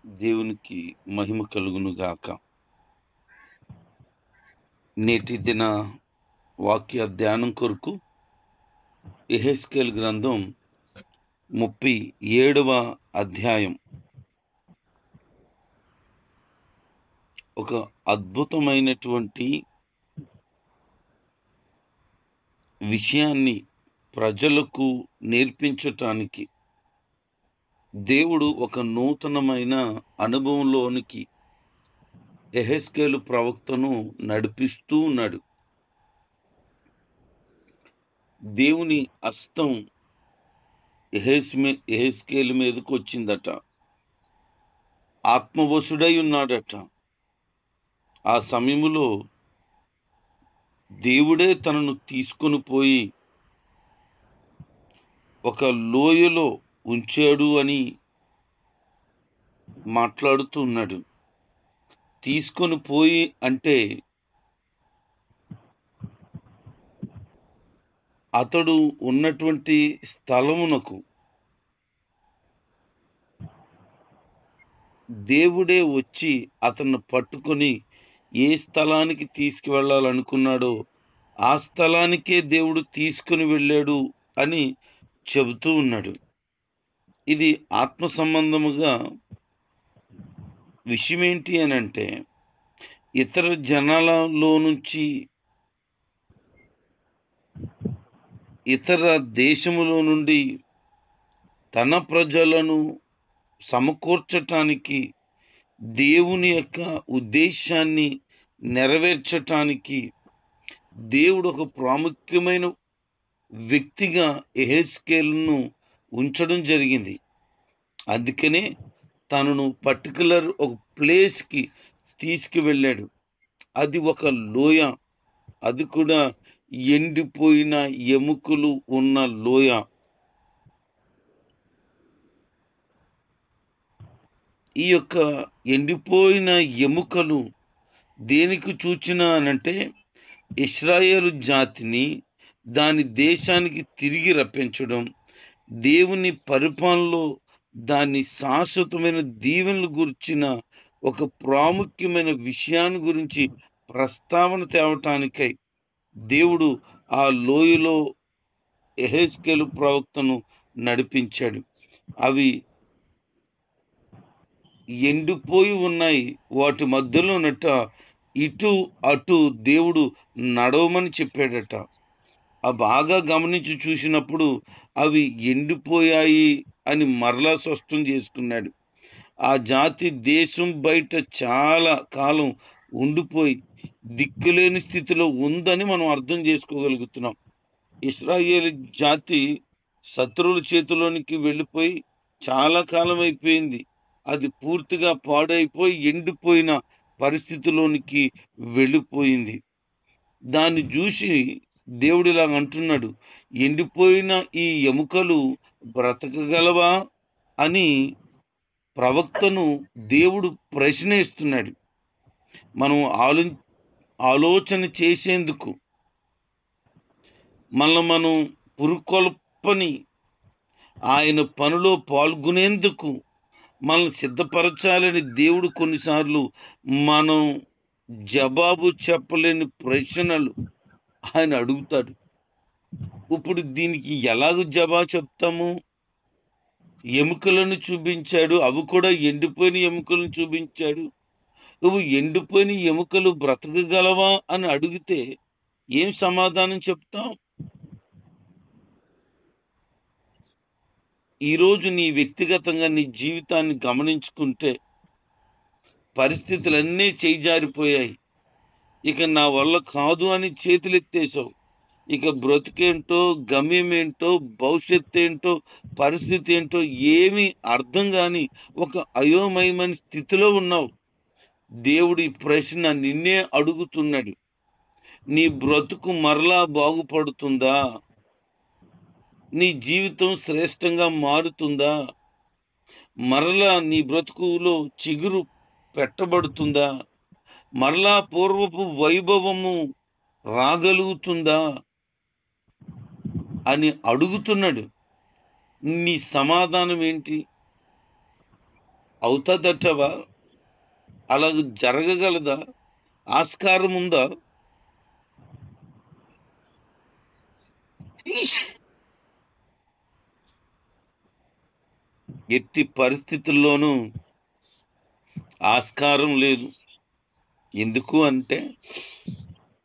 దేవునికి మహిమ కలుగును గాక. నేటి దిన వాక్య ధ్యానం కొరకు యెహెజ్కేలు గ్రంథం 37వ అధ్యాయం. ఒక అద్భుతమైనటువంటి విషయాన్ని ప్రజలకు నేర్పించటానికి దేవుడు ఒక నూతనమైన అనుభవంలోనికి యెహెజ్కేలు ప్రవక్తను నడిపిస్తూ ఉన్నాడు. దేవుని హస్తం యెహెజ్కేలు మీదకు వచ్చిందట. ఆత్మవశుడై ఉన్నాడట. ఆ సమయములో దేవుడే తనను తీసుకొని పోయి ఒక లోయలో ఉంచాడు అని మాట్లాడుతూ ఉన్నాడు. తీసుకొని పోయి అంటే అతడు ఉన్నటువంటి స్థలమునకు దేవుడే వచ్చి అతన్ని పట్టుకొని ఏ స్థలానికి తీసుకువెళ్ళాలనుకున్నాడో ఆ స్థలానికే దేవుడు తీసుకుని వెళ్ళాడు అని చెబుతూ ఉన్నాడు. ఇది ఆత్మ సంబంధముగా విషయం ఏంటి అని అంటే, ఇతర జనాలలో నుంచి, ఇతర దేశములో నుండి తన ప్రజలను సమకూర్చటానికి, దేవుని యొక్క ఉద్దేశాన్ని నెరవేర్చటానికి దేవుడు ఒక ప్రాముఖ్యమైన వ్యక్తిగా యెహెజ్కేలును ఉంచడం జరిగింది. అందుకనే తనను పర్టికులర్ ఒక ప్లేస్కి తీసుకువెళ్ళాడు. అది ఒక లోయ. అది కూడా ఎండిపోయిన ఎముకలు ఉన్న లోయ. ఈ యొక్క ఎండిపోయిన ఎముకలు దేనికి సూచన అనంటే, ఇశ్రాయేలు జాతిని దాని దేశానికి తిరిగి రప్పించడం, దేవుని పరిపాలనలో దాని శాశ్వతమైన దీవెనలు గురించిన ఒక ప్రాముఖ్యమైన విషయాన్ని గురించి ప్రస్తావన తేవటానికై దేవుడు ఆ లోయలో యెహెజ్కేలు ప్రవక్తను నడిపించాడు. అవి ఎండిపోయి ఉన్నాయి. వాటి మధ్యలో ఇటు అటు దేవుడు నడవమని చెప్పాడట. ఆ బాగా గమనించి చూసినప్పుడు అవి ఎండిపోయాయి అని మరలా స్పష్టం చేసుకున్నాడు. ఆ జాతి దేశం బయట చాలా కాలం ఉండిపోయి దిక్కులేని స్థితిలో ఉందని మనం అర్థం చేసుకోగలుగుతున్నాం. ఇశ్రాయేలు జాతి శత్రువుల చేతిలోనికి వెళ్ళిపోయి చాలా కాలం అయిపోయింది. అది పూర్తిగా పాడైపోయి ఎండిపోయిన పరిస్థితిలోనికి వెళ్ళిపోయింది. దాన్ని చూసి దేవుడు ఇలాగ అంటున్నాడు, ఎండిపోయిన ఈ ఎముకలు బ్రతకగలవా అని ప్రవక్తను దేవుడు ప్రశ్నిస్తున్నాడు. మనం ఆలోచన చేసేందుకు, మనం పురుకొల్పని ఆయన పనిలో పాల్గొనేందుకు మనల్ని సిద్ధపరచాలని దేవుడు కొన్నిసార్లు మనం జవాబు చెప్పలేని ప్రశ్నలు ఆయన అడుగుతాడు. ఇప్పుడు దీనికి ఎలాగ జవాబు చెప్తాము? ఎముకలను చూపించాడు, అవి కూడా ఎండిపోయిన ఎముకలను చూపించాడు. నువ్వు ఎండిపోయిన ఎముకలు బ్రతకగలవా అని అడిగితే ఏం సమాధానం చెప్తాం? ఈరోజు నీ వ్యక్తిగతంగా నీ జీవితాన్ని గమనించుకుంటే పరిస్థితులన్నీ చేజారిపోయాయి. ఇక నా వల్ల కాదు అని చేతులెత్తేసావు. ఇక బ్రతుకేంటో, గమ్యం ఏంటో, భవిష్యత్తు ఏంటో, పరిస్థితి ఏంటో ఏమీ అర్థం కాని ఒక అయోమయమైన స్థితిలో ఉన్నావు. దేవుడి ప్రశ్న నిన్నే అడుగుతున్నాడు. నీ బ్రతుకు మరలా బాగుపడుతుందా? నీ జీవితం శ్రేష్టంగా మారుతుందా? మరలా నీ బ్రతుకులో చిగురు పెట్టబడుతుందా? మరలా పూర్వపు వైభవము రాగలుగుతుందా అని అడుగుతున్నాడు. నీ సమాధానం ఏంటి? అవుతుందటవా? అలా జరగగలదా? ఆస్కారం ఉందా? ఎట్టి పరిస్థితుల్లోనూ ఆస్కారం లేదు. ఎందుకు అంటే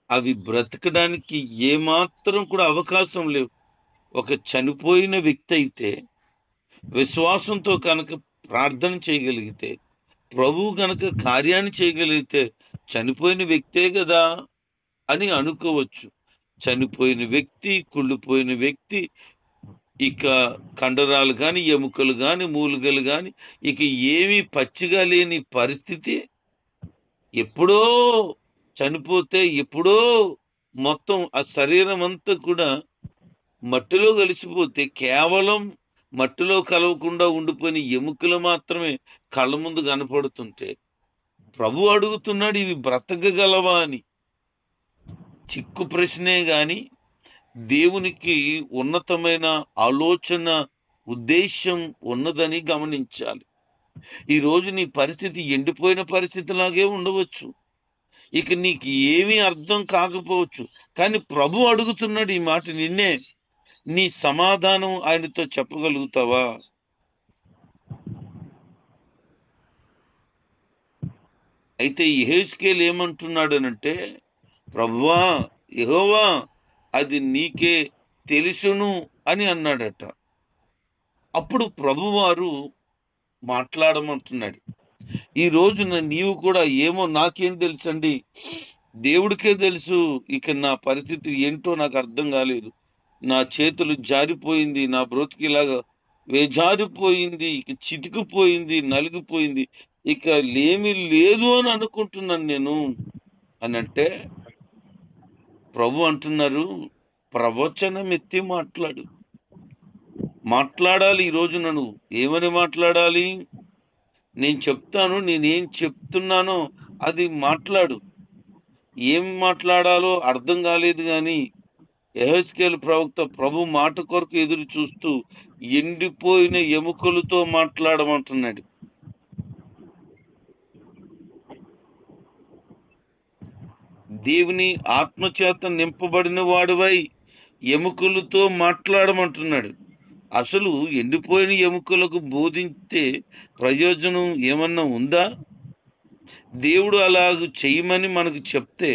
అవి బ్రతకడానికి ఏమాత్రం కూడా అవకాశం లేవు. ఒక చనిపోయిన వ్యక్తి అయితే విశ్వాసంతో కనుక ప్రార్థన చేయగలిగితే, ప్రభువు కనుక కార్యాన్ని చేయగలిగితే చనిపోయిన వ్యక్తే కదా అని అనుకోవచ్చు. చనిపోయిన వ్యక్తి, కుళ్ళిపోయిన వ్యక్తి, ఇక కండరాలు గాని, ఎముకలు గాని, మూలికలు గాని ఇక ఏమీ పచ్చిగా లేని పరిస్థితి. ఎప్పుడో చనిపోతే ఎప్పుడో మొత్తం ఆ శరీరం అంతా కూడా మట్టిలో కలిసిపోతే కేవలం మట్టిలో కలవకుండా ఉండిపోయిన ఎముకలు మాత్రమే కళ్ళ ముందు కనపడుతుంటే ప్రభు అడుగుతున్నాడు, ఇవి బ్రతకగలవా అని. చిక్కు ప్రశ్నే గాని దేవునికి ఉన్నతమైన ఆలోచన, ఉద్దేశం ఉన్నదని గమనించాలి. ఈ రోజు నీ పరిస్థితి ఎండిపోయిన పరిస్థితిలాగే ఉండవచ్చు. ఇక నీకు ఏమీ అర్థం కాకపోవచ్చు. కానీ ప్రభు అడుగుతున్నాడు ఈ మాట నిన్నే. నీ సమాధానం ఆయనతో చెప్పగలుగుతావా? అయితే యెహెజ్కేలు ఏమంటున్నాడనంటే, ప్రభువా, యెహోవా, అది నీకే తెలుసును అని అన్నాడట. అప్పుడు ప్రభువారు మాట్లాడమంటున్నాడు. ఈ రోజున నీవు కూడా ఏమో నాకేం తెలుసండి, దేవుడికే తెలుసు. ఇక నా పరిస్థితి ఏంటో నాకు అర్థం కాలేదు. నా చేతులు జారిపోయింది, నా బ్రతుకు ఇలాగా వేజారిపోయింది, ఇక చితికిపోయింది, నలిగిపోయింది, ఇక లేమి లేదు అని అనుకుంటున్నాను నేను అని అంటే ప్రభు అంటున్నారు, ప్రవచనం ఎత్తి మాట్లాడాలి. ఈ రోజు నన్ను ఏమని మాట్లాడాలి? నేను చెప్తాను, నేనేం చెప్తున్నానో అది మాట్లాడు. ఏం మాట్లాడాలో అర్థం కాలేదు గాని యెహెజ్కేలు ప్రవక్త ప్రభు మాట కొరకు ఎదురు చూస్తూ ఎండిపోయిన ఎముకలతో మాట్లాడమంటున్నాడు. దేవుని ఆత్మచేత నింపబడిన వాడివై ఎముకలతో మాట్లాడమంటున్నాడు. అసలు ఎండిపోయిన ఎముకలకు బోధించే ప్రయోజనం ఏమన్నా ఉందా? దేవుడు అలాగ చేయమని మనకు చెప్తే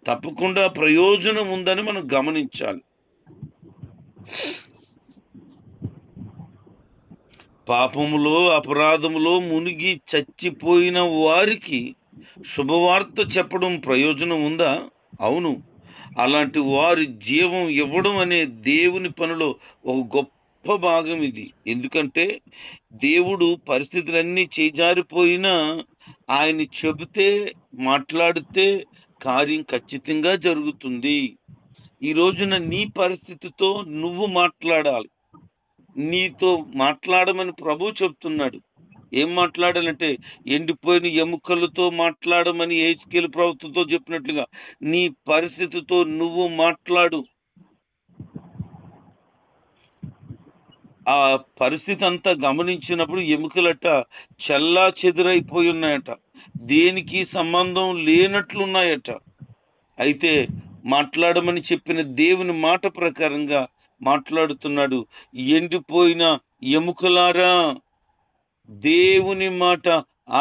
తప్పకుండా ప్రయోజనం ఉందని మనం గమనించాలి. పాపములో, అపరాధములో మునిగి చచ్చిపోయిన వారికి శుభవార్త చెప్పడం ప్రయోజనం ఉందా? అవును. అలాంటి వారి జీవం ఇవ్వడం అనే దేవుని పనిలో ఒక గొప్ప భాగం ఇది. ఎందుకంటే దేవుడు పరిస్థితులన్నీ చేజారిపోయినా ఆయన చెబితే, మాట్లాడితే కార్యం ఖచ్చితంగా జరుగుతుంది. ఈ రోజున నీ పరిస్థితితో నువ్వు మాట్లాడాలి. నీతో మాట్లాడమని ప్రభు చెప్తున్నాడు. ఏం మాట్లాడాలంటే ఎండిపోయిన ఎముకలతో మాట్లాడమని యెహెజ్కేలు ప్రవక్తతో చెప్పినట్లుగా నీ పరిస్థితితో నువ్వు మాట్లాడు. ఆ పరిస్థితి అంతా గమనించినప్పుడు ఎముకలట చెల్లా చెదురైపోయి ఉన్నాయట, దేనికి సంబంధం లేనట్లున్నాయట. అయితే మాట్లాడమని చెప్పిన దేవుని మాట ప్రకారంగా మాట్లాడుతున్నాడు. ఎండిపోయిన ఎముకలారా, దేవుని మాట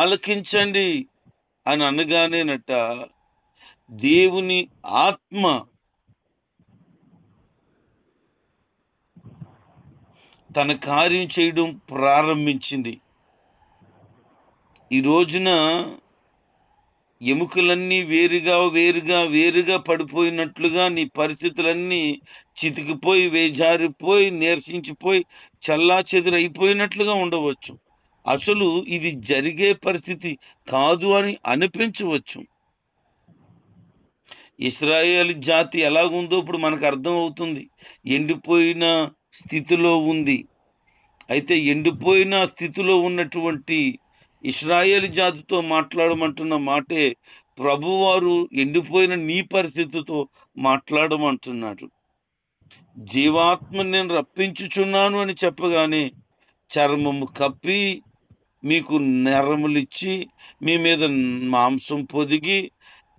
ఆలకించండి అని అనగానేనట దేవుని ఆత్మ తన కార్యం చేయడం ప్రారంభించింది. ఈ రోజున ఎముకలన్నీ వేరుగా పడిపోయినట్లుగా నీ పరిస్థితులన్నీ చితికిపోయి, వేజారిపోయి, నీరసించిపోయి, చల్లా చెదురైపోయినట్లుగా ఉండవచ్చు. అసలు ఇది జరిగే పరిస్థితి కాదు అని అనిపించవచ్చు. ఇశ్రాయేలు జాతి ఎలాగుందో ఇప్పుడు మనకు అర్థం అవుతుంది. ఎండిపోయిన స్థితిలో ఉంది. అయితే ఎండిపోయిన స్థితిలో ఉన్నటువంటి ఇశ్రాయేలు జాతితో మాట్లాడమంటున్న మాటే ప్రభువారు ఎండిపోయిన నీ పరిస్థితితో మాట్లాడమంటున్నాడు. జీవాత్మ నేను రప్పించుచున్నాను అని చెప్పగానే చర్మము కప్పి మీకు నెరములిచ్చి మీ మీద మాంసం పొదిగి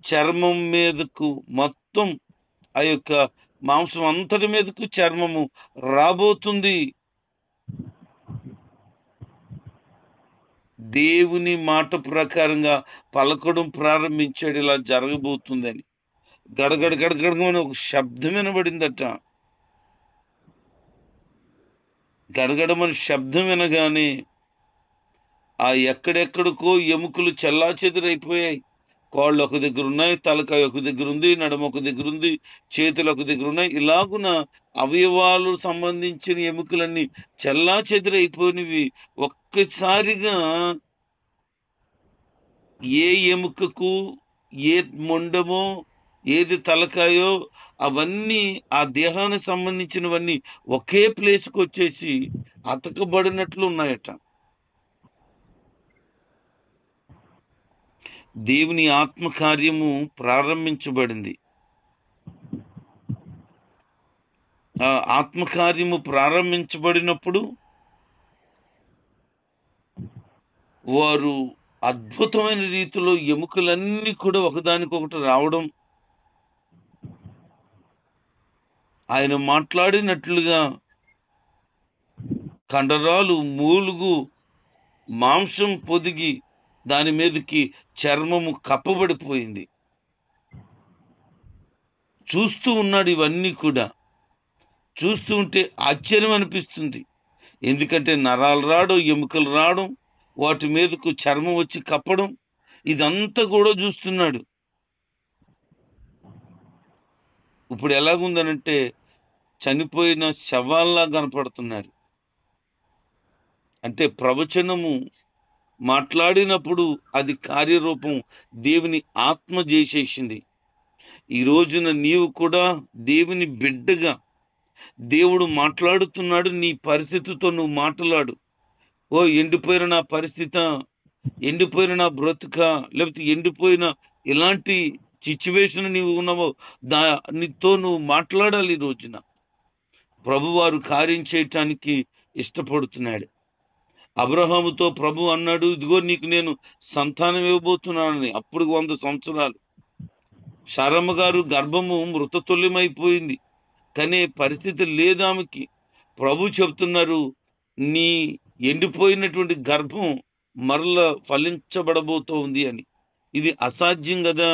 చర్మం మీదకు మొత్తం ఆ యొక్క మాంసం అంతటి మీదకు చర్మము రాబోతుంది. దేవుని మాట ప్రకారంగా పలకడం ప్రారంభించాడు, ఇలా జరగబోతుందని. గడగడ గడగడమని ఒక శబ్దం వినబడిందట. గడగడమని శబ్దం వినగానే ఆ ఎక్కడెక్కడికో ఎముకలు చెల్లాచెదురైపోయాయి. కాళ్ళు ఒక దగ్గర ఉన్నాయి, తలకాయ ఒక దగ్గర ఉంది, నడుమ ఒక దగ్గర ఉంది, చేతులు ఒక దగ్గర ఉన్నాయి. ఇలాగున అవయవాలు సంబంధించిన ఎముకలన్నీ చెల్లాచెదురైపోయినవి. ఒక్కసారిగా ఏ ఎముకకు ఏ మొండమో ఏది తలకాయో అవన్నీ ఆ దేహానికి సంబంధించినవన్నీ ఒకే ప్లేస్కి వచ్చేసి అతకబడినట్లు ఉన్నాయట. దేవుని ఆత్మకార్యము ప్రారంభించబడింది. ఆ ఆత్మకార్యము ప్రారంభించబడినప్పుడు వారు అద్భుతమైన రీతిలో ఎముకలన్నీ కూడా ఒకదానికొకటి రావడం, ఆయన మాట్లాడినట్లుగా కండరాలు మూలుగు మాంసం పొదిగి దాని మీదకి చర్మము కప్పబడిపోయింది. చూస్తూ ఉన్నాడు ఇవన్నీ కూడా. చూస్తూ ఉంటే ఆశ్చర్యం అనిపిస్తుంది. ఎందుకంటే నరాలు రావడం, ఎముకలు రావడం, వాటి మీదకు చర్మం వచ్చి కప్పడం, ఇదంతా కూడా చూస్తున్నాడు. ఇప్పుడు ఎలాగుందనంటే చనిపోయిన శవాల్లా కనపడుతున్నారు. అంటే ప్రవచనము మాట్లాడినప్పుడు అది కార్యరూపం దేవుని ఆత్మ చేసేసింది. ఈ రోజున నీవు కూడా దేవుని బిడ్డగా దేవుడు మాట్లాడుతున్నాడు. నీ పరిస్థితితో నువ్వు మాట్లాడు. ఓ ఎండిపోయిన నా పరిస్థితి, ఎండిపోయిన నా బ్రతుక, లేకపోతే ఎండిపోయిన ఇలాంటి సిచ్యువేషన్ నీవు ఉన్నావో దానితో నువ్వు మాట్లాడాలి. ఈ రోజున ప్రభువారు కార్యం చేయటానికి ఇష్టపడుతున్నాడు. అబ్రహాముతో ప్రభు అన్నాడు, ఇదిగో నీకు నేను సంతానం ఇవ్వబోతున్నానని. అప్పుడు 100 సంవత్సరాలు. శారమ్మ గారు గర్భము మృతతుల్యమైపోయింది, కానీ పరిస్థితి లేదు ఆమెకి. ప్రభు చెప్తున్నారు, నీ ఎండిపోయినటువంటి గర్భం మరల ఫలించబడబోతోంది అని. ఇది అసాధ్యం కదా?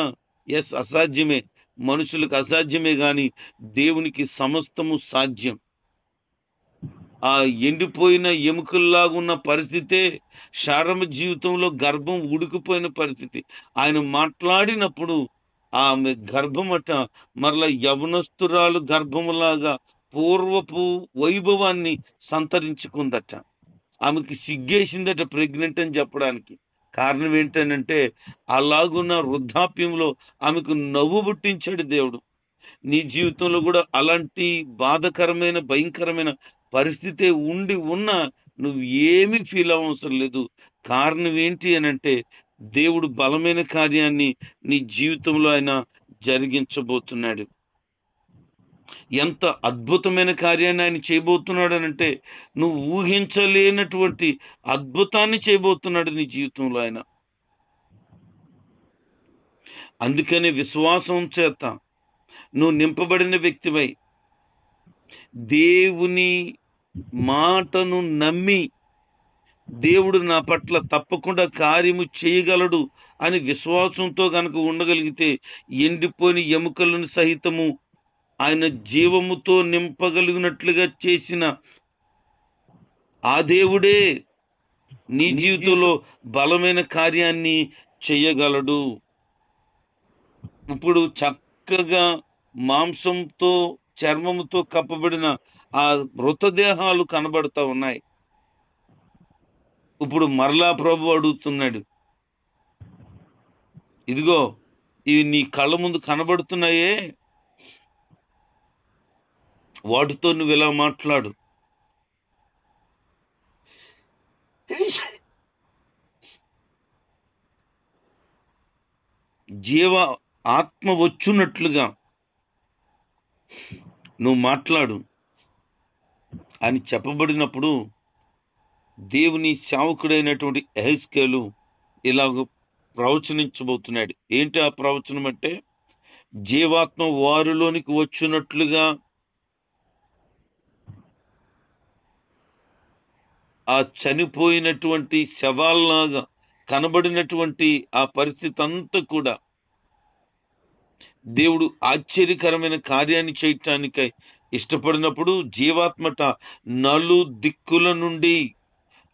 ఎస్, అసాధ్యమే. మనుషులకు అసాధ్యమే, గాని దేవునికి సమస్తము సాధ్యం. ఆ ఎండిపోయిన ఎముకల్లాగున్న పరిస్థితే శారమ్మ జీవితంలో గర్భం ఉడికిపోయిన పరిస్థితి. ఆయన మాట్లాడినప్పుడు ఆమె గర్భమట మరల యవనస్తురాలు గర్భములాగా పూర్వపు వైభవాన్ని సంతరించుకుందట. ఆమెకి సిగ్గేసిందట ప్రెగ్నెంట్ అని చెప్పడానికి. కారణం ఏంటనంటే అలాగున్న వృద్ధాప్యంలో ఆమెకు నవ్వు పుట్టించాడు దేవుడు. నీ జీవితంలో కూడా అలాంటి బాధకరమైన భయంకరమైన పరిస్థితి ఉన్నా నువ్వు ఏమీ ఫీల్ అవసరం లేదు. కారణం ఏంటి అనంటే దేవుడు బలమైన కార్యాన్ని నీ జీవితంలో ఆయన జరిగించబోతున్నాడు. ఎంత అద్భుతమైన కార్యాన్ని ఆయన చేయబోతున్నాడు అనంటే నువ్వు ఊహించలేనటువంటి అద్భుతాన్ని చేయబోతున్నాడు నీ జీవితంలో ఆయన. అందుకని విశ్వాసం చేత నువ్వు నింపబడిన వ్యక్తివై దేవుని మాటను నమ్మి దేవుడు నా పట్ల తప్పకుండా కార్యము చేయగలడు అని విశ్వాసంతో గనక ఉండగలిగితే ఎండిపోయిన ఎముకలను సహితము ఆయన జీవముతో నింపగలిగినట్లుగా చేసిన ఆ దేవుడే నీ జీవితంలో బలమైన కార్యాన్ని చేయగలడు. ఇప్పుడు చక్కగా మాంసంతో చర్మముతో కప్పబడిన ఆ మృతదేహాలు కనబడతా ఉన్నాయి. ఇప్పుడు మరలా ప్రభు అడుగుతున్నాడు, ఇదిగో ఇవి నీ కళ్ళ ముందు కనబడుతున్నాయే, వాటితో నువ్వు ఇలా మాట్లాడు. జీవ ఆత్మ వచ్చున్నట్లుగా నువ్వు మాట్లాడు అని చెప్పబడినప్పుడు దేవుని సేవకుడైనటువంటి యెహెజ్కేలు ఇలాగ ప్రవచనించబోతున్నాడు. ఏంటి ఆ ప్రవచనం అంటే, జీవాత్మ వారిలోనికి వచ్చినట్లుగా ఆ చనిపోయినటువంటి శవాల్లాగా కనబడినటువంటి ఆ పరిస్థితి అంతా కూడా దేవుడు ఆశ్చర్యకరమైన కార్యాన్ని చేయటానికై ఇష్టపడినప్పుడు జీవాత్మట నలు దిక్కుల నుండి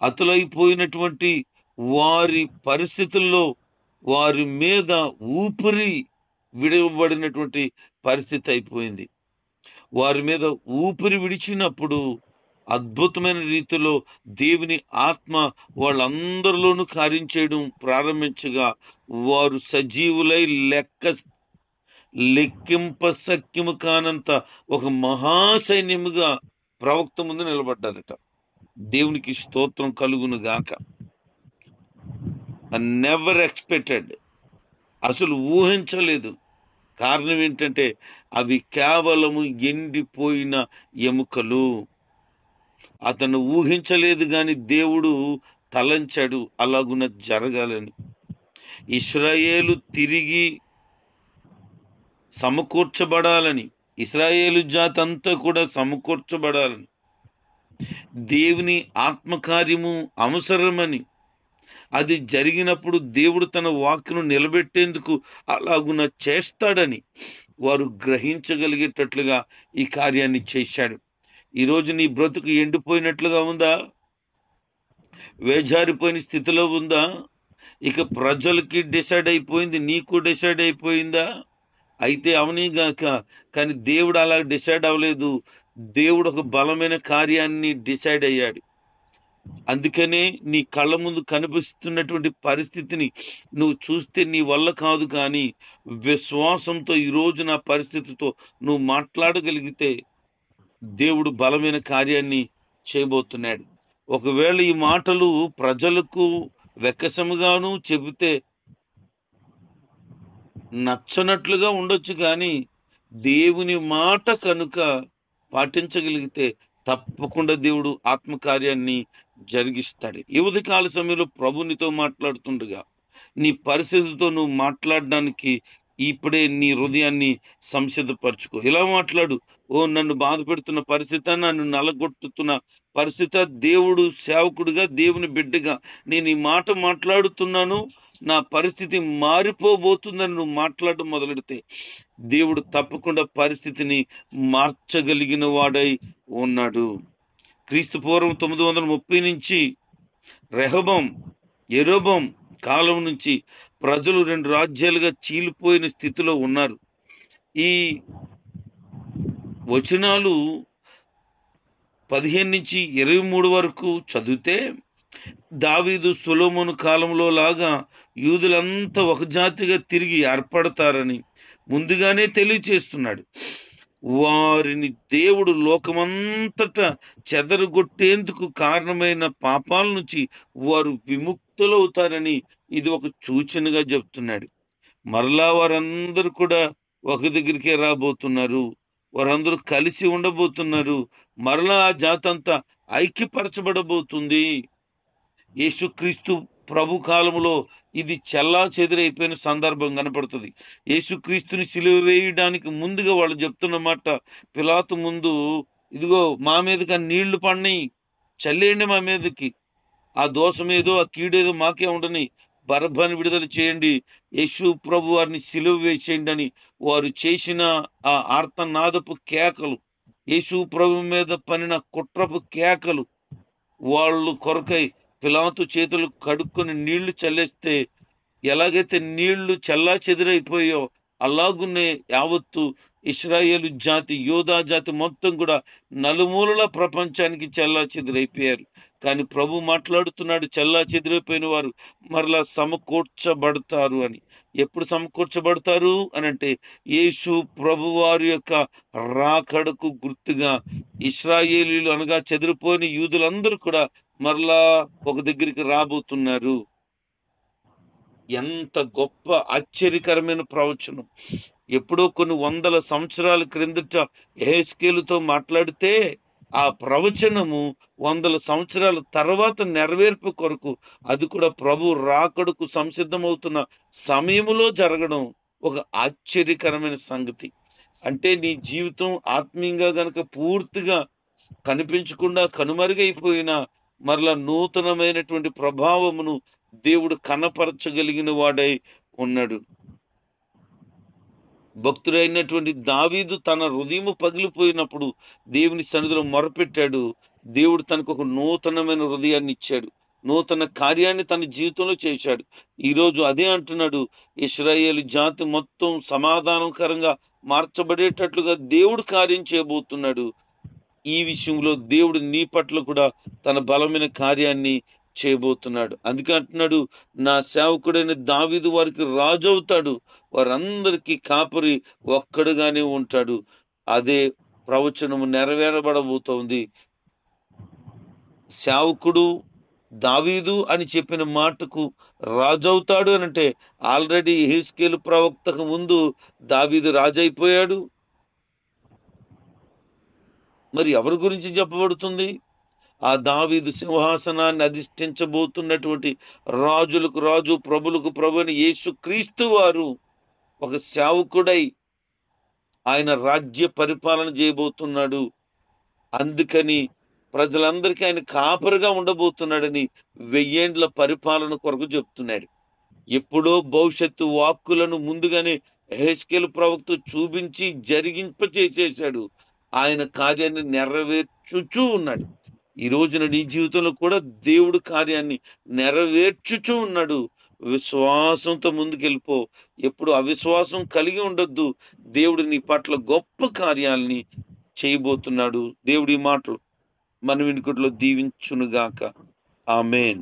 అతులైపోయినటువంటి వారి పరిస్థితుల్లో వారి మీద ఊపిరి విడవబడినటువంటి పరిస్థితి అయిపోయింది. వారి మీద ఊపిరి విడిచినప్పుడు అద్భుతమైన రీతిలో దేవుని ఆత్మ వాళ్ళందరిలోనూ కార్యం చేయడం ప్రారంభించగా వారు సజీవులై లెక్కింపశక్యము కానంత ఒక మహాసైన్యముగా ప్రవక్త ముందు నిలబడ్డారట. దేవునికి స్తోత్రం కలుగును గాక. నెవర్ ఎక్స్పెక్టెడ్, అసలు ఊహించలేదు. కారణం ఏంటంటే అవి కేవలము ఎండిపోయిన ఎముకలు. అతను ఊహించలేదు గాని దేవుడు తలంచాడు అలాగున జరగాలని. ఇశ్రాయేలు తిరిగి సమకూర్చబడాలని, ఇశ్రాయేలు జాతి అంతా కూడా సమకూర్చబడాలని, దేవుని ఆత్మకార్యము అవసరమని, అది జరిగినప్పుడు దేవుడు తన వాక్కును నిలబెట్టేందుకు అలాగున చేస్తాడని వారు గ్రహించగలిగేటట్లుగా ఈ కార్యాన్ని చేశాడు. ఈరోజు నీ బ్రతుకు ఎండిపోయినట్లుగా ఉందా? వేజారిపోయిన స్థితిలో ఉందా? ఇక ప్రజలకి డిసైడ్ అయిపోయింది, నీకు డిసైడ్ అయిపోయిందా? అయితే అవనీగాక. కానీ దేవుడు అలా డిసైడ్ అవ్వలేదు. దేవుడు ఒక బలమైన కార్యాన్ని డిసైడ్ అయ్యాడు. అందుకనే నీ కళ్ళ ముందు కనిపిస్తున్నటువంటి పరిస్థితిని నువ్వు చూస్తే నీ వల్ల కాదు, కానీ విశ్వాసంతో ఈ రోజు నా పరిస్థితితో నువ్వు మాట్లాడగలిగితే దేవుడు బలమైన కార్యాన్ని చేయబోతున్నాడు. ఒకవేళ ఈ మాటలు ప్రజలకు వెక్కసముగాను చెబితే నచ్చనట్లుగా ఉండొచ్చు, కానీ దేవుని మాట కనుక పాటించగలిగితే తప్పకుండా దేవుడు ఆత్మకార్యాన్ని జరిగిస్తాడు. ఈ ఉదయకాల సమయంలో ప్రభు నీతో మాట్లాడుతుండగా నీ పరిస్థితులతో నువ్వు మాట్లాడడానికి ఇప్పుడే నీ హృదయాన్ని సంసిద్ధపరచుకో. ఇలా మాట్లాడు. ఓ నన్ను బాధ పెడుతున్న పరిస్థితి, నన్ను నలగొట్టుతున్న పరిస్థితి, దేవుడు సేవకుడిగా దేవుని బిడ్డగా నేను ఈ మాట మాట్లాడుతున్నాను, నా పరిస్థితి మారిపోబోతుందని నువ్వు మాట్లాడడం మొదలెడితే దేవుడు తప్పకుండా పరిస్థితిని మార్చగలిగిన వాడై ఉన్నాడు. క్రీస్తు పూర్వం 930 నుంచి యెరోబోం కాలం నుంచి ప్రజలు 2 రాజ్యాలుగా చీలిపోయిన స్థితిలో ఉన్నారు. ఈ వచనాలు 15 నుంచి 23 వరకు చదివితే దావీదు సొలొమోను కాలంలో లాగా యూదులంతా ఒక జాతిగా తిరిగి ఏర్పడతారని ముందుగానే తెలియచేస్తున్నాడు. వారిని దేవుడు లోకమంతటా చెదరగొట్టేందుకు కారణమైన పాపాల నుంచి వారు విముక్తులవుతారని ఇది ఒక సూచనగా చెప్తున్నాడు. మరలా వారందరూ కూడా ఒక దగ్గరికే రాబోతున్నారు. వారందరూ కలిసి ఉండబోతున్నారు. మరలా ఆ జాతంతా ఐక్యపరచబడబోతుంది. యేసుక్రీస్తు ప్రభు కాలంలో ఇది చెల్లా చెదిరైపోయిన సందర్భం కనపడుతుంది. యేసుక్రీస్తుని సిలువ వేయడానికి ముందుగా వాళ్ళు చెప్తున్న మాట పిలాతు ముందు, ఇదిగో మా మీదకి ఆ నీళ్లు పడినాయి, చల్లేయండి మా మీదకి, ఆ దోషమేదో ఆ కీడేదో మాకే ఉండని, బరబ్బని విడుదల చేయండి, యేసు ప్రభు వారిని సిలువ వేసేయండి అని వారు చేసిన ఆ ఆర్తనాదపు కేకలు, యేసు ప్రభు మీద పనిన కుట్రపు కేకలు, వాళ్ళు కొరకై పిలాతు చేతులు కడుక్కొని నీళ్లు చల్లేస్తే ఎలాగైతే నీళ్లు చల్లా చెదిరైపోయో అలాగునే యావత్తు ఇశ్రాయేలు జాతి, యోధా జాతి మొత్తం కూడా నలుమూలల ప్రపంచానికి చల్లా చెదిరైపోయారు. కానీ ప్రభు మాట్లాడుతున్నాడు, చల్లా చెదిరైపోయిన వారు మరలా సమకూర్చబడతారు అని. ఎప్పుడు సమకూర్చబడతారు అని అంటే యేసు ప్రభు వారి యొక్క రాకడకు గుర్తుగా ఇశ్రాయేలీలు అనగా చెదిరిపోయిన యూదులందరూ కూడా మరలా ఒక దగ్గరికి రాబోతున్నారు. ఎంత గొప్ప ఆశ్చర్యకరమైన ప్రవచనం! ఎప్పుడో కొన్ని 100 సంవత్సరాల క్రిందట యెహెజ్కేలుతో మాట్లాడితే ఆ ప్రవచనము 100 సంవత్సరాల తర్వాత నెరవేర్పు కొరకు, అది కూడా ప్రభు రాకడకు సంసిద్ధమవుతున్న సమయములో జరగడం ఒక ఆశ్చర్యకరమైన సంగతి. అంటే నీ జీవితం ఆత్మీయంగా గనక పూర్తిగా కనిపించకుండా కనుమరుగైపోయినా మరలా నూతనమైనటువంటి ప్రభావమును దేవుడు కనపరచగలిగిన వాడై ఉన్నాడు. భక్తుడైనటువంటి దావీదు తన హృదయము పగిలిపోయినప్పుడు దేవుని సన్నిధిలో మొరపెట్టాడు. దేవుడు తనకు ఒక నూతనమైన హృదయాన్ని ఇచ్చాడు, నూతన కార్యాన్ని తన జీవితంలో చేశాడు. ఈరోజు అదే అంటున్నాడు, ఇశ్రాయేలు జాతి మొత్తం సమాధానకరంగా మార్చబడేటట్లుగా దేవుడు కార్యం చేయబోతున్నాడు. ఈ విషయంలో దేవుడు నీ పట్ల కూడా తన బలమైన కార్యాన్ని చేయబోతున్నాడు. అందుకే అంటున్నాడు, నా సేవకుడైన దావీదు వారికి రాజు అవుతాడు, వారందరికీ కాపరి ఒక్కడుగానే ఉంటాడు. అదే ప్రవచనము నెరవేరబడబోతోంది. సేవకుడు దావీదు అని చెప్పిన మాటకు రాజవుతాడు అని అంటే ఆల్రెడీ యెహెజ్కేలు ప్రవక్తకు ముందు దావీదు రాజైపోయాడు. మరి ఎవరి గురించి చెప్పబడుతుంది? ఆ దావీదు సింహాసనాన్ని అధిష్ఠించబోతున్నటువంటి రాజులకు రాజు, ప్రభులకు ప్రభు అని యేసుక్రీస్తు వారు ఒక సేవకుడై ఆయన రాజ్య పరిపాలన చేయబోతున్నాడు. అందుకని ప్రజలందరికీ ఆయన కాపరిగా ఉండబోతున్నాడని 1000 ఏండ్ల పరిపాలన కొరకు చెప్తున్నాడు. ఎప్పుడో భవిష్యత్తు వాక్కులను ముందుగానే యెహెజ్కేలు ప్రవక్త చూపించి జరిగింపచేసేశాడు. ఆయన కార్యాన్ని నెరవేర్చుచూ ఉన్నాడు. ఈ రోజున నీ జీవితంలో కూడా దేవుడు కార్యాన్ని నెరవేర్చుచూ ఉన్నాడు. విశ్వాసంతో ముందుకెళ్ళిపో. ఎప్పుడు అవిశ్వాసం కలిగి ఉండొద్దు. దేవుడు నీ పట్ల గొప్ప కార్యాలని చేయబోతున్నాడు. దేవుడి మాటలు మన వినుకుట్లో దీవించునుగాక. ఆమేన్.